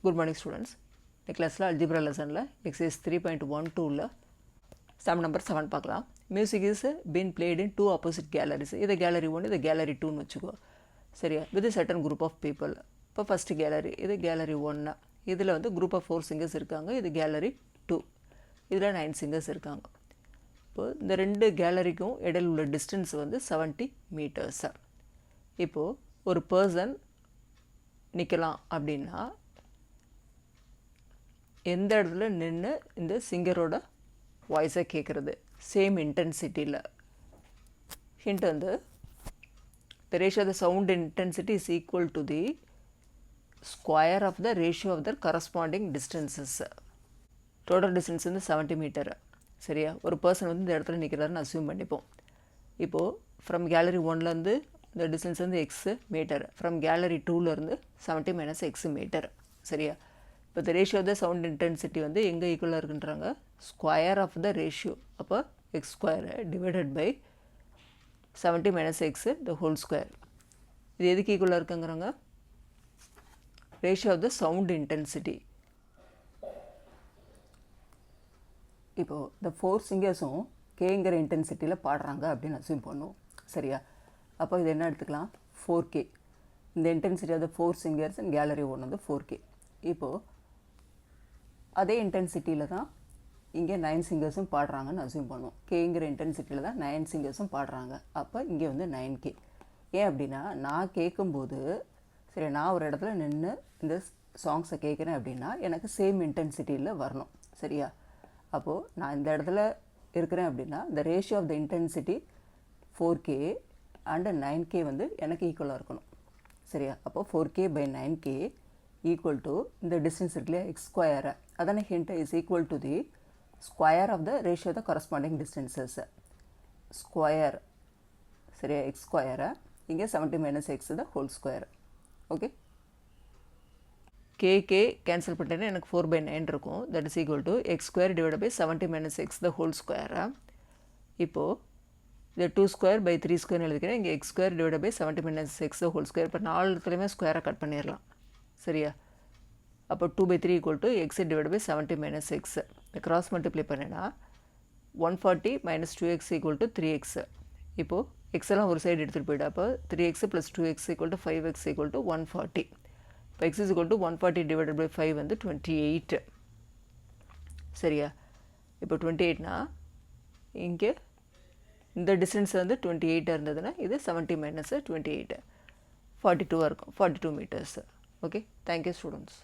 Good morning students. இந்த கிளாஸில் algebra லெசனில் எக்ஸசைஸ் 3.12ல் சம் நம்பர் 7 பார்க்கலாம். Music is been played in 2 opposite galleries. இதை கேலரி 1, இதை கேலரி 2ன்னு வச்சுக்கோ. சரியா? With certain group of people. இப்போ ஃபஸ்ட்டு கேலரி, இது கேலரி 1. இதில் வந்து குரூப் ஆஃப் 4 சிங்கர்ஸ் இருக்காங்க. இது கேலரி 2. இதில் 9 சிங்கர்ஸ் இருக்காங்க. இப்போது இந்த ரெண்டு கேலரிக்கும் இடையில் உள்ள டிஸ்டன்ஸ் வந்து 70 மீட்டர்ஸ். இப்போது ஒரு பர்சன் நிற்கலாம் அப்படின்னா எந்த இடத்துல நின்று இந்த சிங்கரோட வாய்ஸை கேட்குறது சேம் இன்டென்சிட்டியில். ஹிண்ட் வந்து the ratio of the sound intensity is equal to the square of the ratio of the corresponding distances. Total distance வந்து 70 மீட்டர். சரியா? ஒரு பர்சன் வந்து இந்த இடத்துல நிற்கிறாருன்னு அசியூம் பண்ணிப்போம். இப்போது ஃப்ரம் கேலரி 1லேருந்து இந்த டிஸ்டன்ஸ் வந்து எக்ஸ் மீட்டர், ஃப்ரம் கேலரி 2லேருந்து 70 மைனஸ் எக்ஸ் மீட்டர். சரியா? இப்போ இந்த ratio of the sound intensity வந்து எங்கே ஈக்குவலாக இருக்குன்றாங்க? Square of the ratio. அப்போ x square divided by 70 minus x the whole square. இது எதுக்கு ஈக்குவலாக இருக்குங்கிறாங்க? Ratio of the sound intensity. இப்போது இந்த 4 சிங்கர்ஸும் கேங்கிற இன்டென்சிட்டியில் பாடுறாங்க அப்படின்னு அசியூம் பண்ணுவோம். சரியா? அப்போ இது என்ன எடுத்துக்கலாம்? 4K. இந்த intensity of the 4 singers and gallery 1 வந்து 4K. இப்போது அதே இன்டென்சிட்டியில் தான் இங்கே 9 சிங்கர்ஸும் பாடுறாங்கன்னு அசியூம் பண்ணுவோம். கேங்கிற இன்டென்சிட்டியில் தான் 9 சிங்கர்ஸும் பாடுறாங்க. அப்போ இங்கே வந்து 9K. ஏன் அப்படின்னா நான் கேட்கும்போது, சரி நான் ஒரு இடத்துல நின்று இந்த சாங்ஸை கேட்குறேன் அப்படின்னா எனக்கு சேம் இன்டென்சிட்டியில் வரணும். சரியா? அப்போது நான் இந்த இடத்துல இருக்கிறேன் அப்படின்னா இந்த ratio of the intensity 4K and 9K வந்து எனக்கு ஈக்குவலாக இருக்கணும். சரியா? அப்போது 4K by 9K equal to இந்த டிஸ்டன்ஸ் இருக்குல்லையா எக்ஸ் ஸ்கொயரை, அதான hint, is equal to the square of the ratio the corresponding distances. Square. சரியா? எக்ஸ் ஸ்கொயரை இங்கே 70 minus x the whole square. Okay, K cancel பண்ணிட்டேன்னா எனக்கு 4/9 இருக்கும். That is equal to x square divide by 70 minus x the whole ஸ்கொயரை. இப்போது இது 2 square by 3 ஸ்கொயர்னு எழுதிக்கிறேன். இங்கே x square divide by 70 minus x the whole square. இப்போ 4 இடத்துலையுமே ஸ்கொயரை கட் பண்ணிடலாம். சரியா? அப்போ 2/3 equal to x divide by 70 minus x. இந்த கிராஸ் மல்டிப்ளை பண்ணினா 140 minus 2x equal to 3x. இப்போது எக்ஸ் எல்லாம் ஒரு சைடு எடுத்துகிட்டு போய்ட்டு அப்போ 3x plus 2x equal to 5x equal to 140. இப்போ x is equal to 140 divided by 5 வந்து 28. சரியா? இப்போ 28னா இங்கே இந்த டிஸ்டன்ஸ் வந்து 28 இருந்ததுன்னா இது 70 மைனஸ் 28 42 இருக்கும். 42 மீட்டர்ஸ். Okay, thank you students.